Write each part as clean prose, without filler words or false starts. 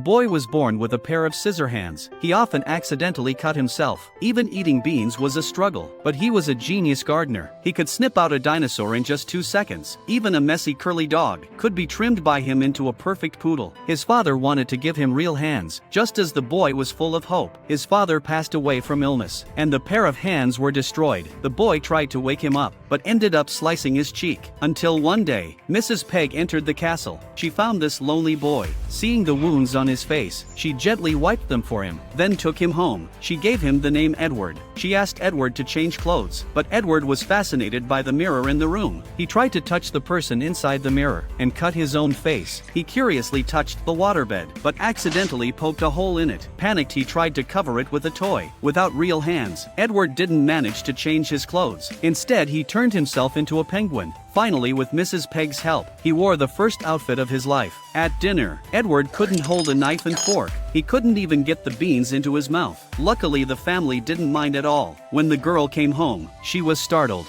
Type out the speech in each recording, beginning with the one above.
boy was born with a pair of scissor hands. He often accidentally cut himself. Even eating beans was a struggle. But he was a genius gardener. He could snip out a dinosaur in just 2 seconds. Even a messy curly dog could be trimmed by him into a perfect poodle. His father wanted to give him real hands. Just as the boy was full of hope, his father passed away from illness, and the pair of hands were destroyed. The boy tried to wake him up, but ended up slicing his cheek. Until one day, Mrs. Peg entered the castle. She found this lonely boy. Seeing the wounds on his face, she gently wiped them for him, then took him home. She gave him the name Edward. She asked Edward to change clothes, but Edward was fascinated by the mirror in the room. He tried to touch the person inside the mirror, and cut his own face. He curiously touched the waterbed, but accidentally poked a hole in it. Panicked, he tried to cover it with a toy. Without real hands, Edward didn't manage to change his clothes. Instead, he turned himself into a penguin. Finally, with Mrs. Peg's help, he wore the first outfit of his life. At dinner, Edward couldn't hold a knife and fork. He couldn't even get the beans into his mouth. Luckily, the family didn't mind at all. When the girl came home, she was startled.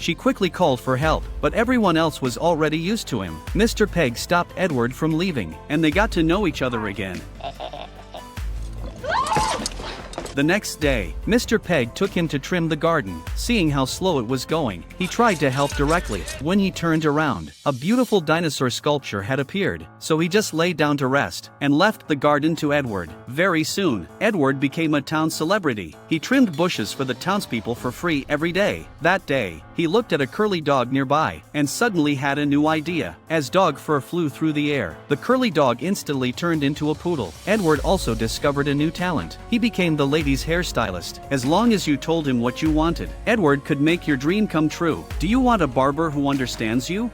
She quickly called for help, but everyone else was already used to him. Mr. Peg stopped Edward from leaving, and they got to know each other again. The next day, Mr. Peg took him to trim the garden. Seeing how slow it was going, he tried to help directly. When he turned around, a beautiful dinosaur sculpture had appeared, so he just lay down to rest, and left the garden to Edward. Very soon, Edward became a town celebrity. He trimmed bushes for the townspeople for free every day. That day, he looked at a curly dog nearby, and suddenly had a new idea. As dog fur flew through the air, the curly dog instantly turned into a poodle. Edward also discovered a new talent. He became the lady's hairstylist. As long as you told him what you wanted, Edward could make your dream come true. Do you want a barber who understands you?